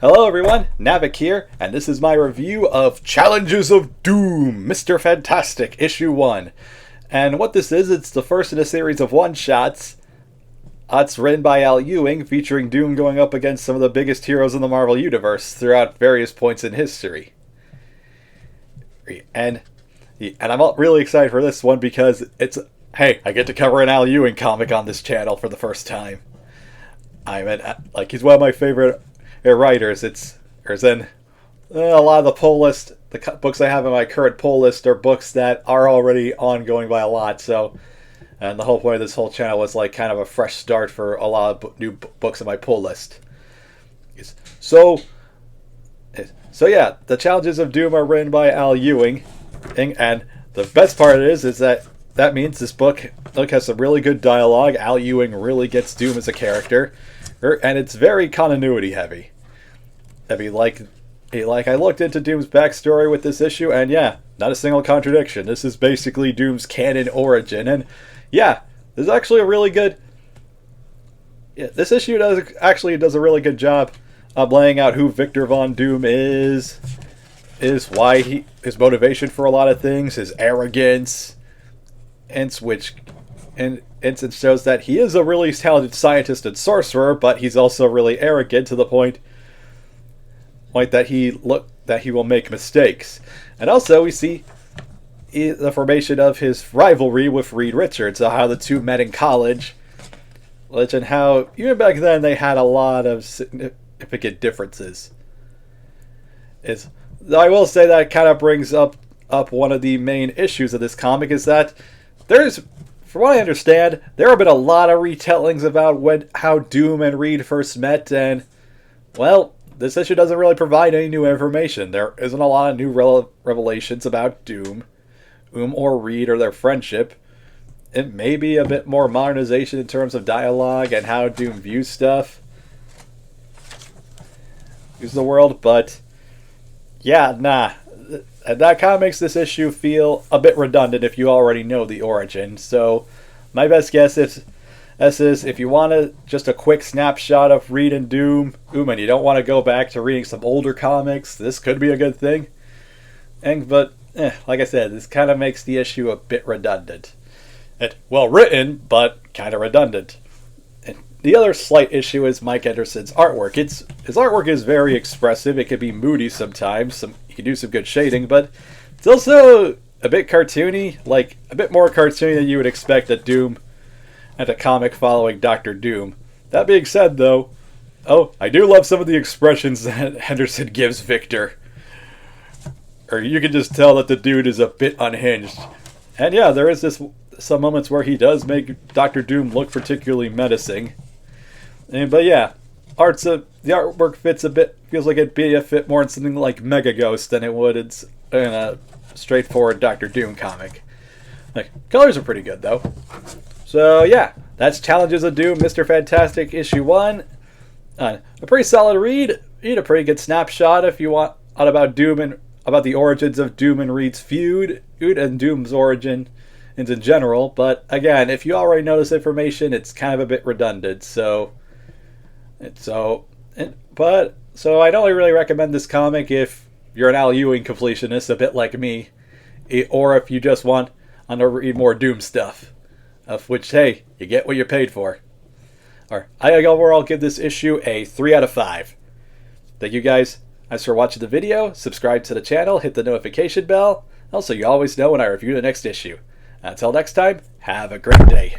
Hello everyone, Navik here, and this is my review of Challenges of Doom, Mr. Fantastic, Issue 1. And what this is, it's the first in a series of one-shots. It's written by Al Ewing, featuring Doom going up against some of the biggest heroes in the Marvel Universe throughout various points in history. And I'm really excited for this one because hey, I get to cover an Al Ewing comic on this channel for the first time. He's one of my favorite writers. There's a lot of the pull list, the books I have in my current pull list are books that are already ongoing by a lot. So, and the whole point of this whole channel was like kind of a fresh start for a lot of new books in my pull list. So yeah, the Challenges of Doom are written by Al Ewing, and the best part is that means this book has some really good dialogue. Al Ewing really gets Doom as a character, and it's very continuity heavy. I looked into Doom's backstory with this issue, and yeah, not a single contradiction. This is basically Doom's canon origin, and yeah, this is actually a really good. Yeah, this issue does a really good job of laying out who Victor Von Doom is why his motivation for a lot of things, his arrogance, and it shows that he is a really talented scientist and sorcerer, but he's also really arrogant to the point that he will make mistakes. And also we see the formation of his rivalry with Reed Richards, how the two met in college, and how even back then they had a lot of significant differences. I will say that kind of brings up one of the main issues of this comic is that from what I understand, there have been a lot of retellings about how Doom and Reed first met, and well, this issue doesn't really provide any new information. There isn't a lot of new revelations about Doom or Reed or their friendship. It may be a bit more modernization in terms of dialogue and how Doom views the world, but yeah, nah. That kind of makes this issue feel a bit redundant if you already know the origin. So my best guess is if you want just a quick snapshot of Reed and Doom, and you don't want to go back to reading some older comics, this could be a good thing. But like I said, this kind of makes the issue a bit redundant. Well written, but kind of redundant. And the other slight issue is Mike Henderson's artwork. His artwork is very expressive. It can be moody sometimes. You can do some good shading, but it's also a bit cartoony, like a bit more cartoony than you would expect a Doom and a comic following Dr. Doom. That being said, though, I do love some of the expressions that Henderson gives Victor. Or you can just tell that the dude is a bit unhinged. And yeah, there is some moments where he does make Dr. Doom look particularly menacing. But yeah, the artwork feels like it'd be a fit more in something like Mega Ghost than it would in a straightforward Dr. Doom comic. Colors are pretty good though. So yeah, that's Challenges of Doom, Mr. Fantastic, Issue 1. A pretty solid read. You need a pretty good snapshot if you want about Doom and about the origins of Doom and Reed's feud and Doom's origin in general. But again, if you already know this information, it's kind of a bit redundant. So I don't really recommend this comic if you're an Al Ewing completionist, a bit like me, or if you just want to read more Doom stuff, of which, hey, you get what you paid for. I overall give this issue a 3 out of 5. Thank you guys for watching the video. Subscribe to the channel, hit the notification bell. Also, you always know when I review the next issue. Until next time, have a great day.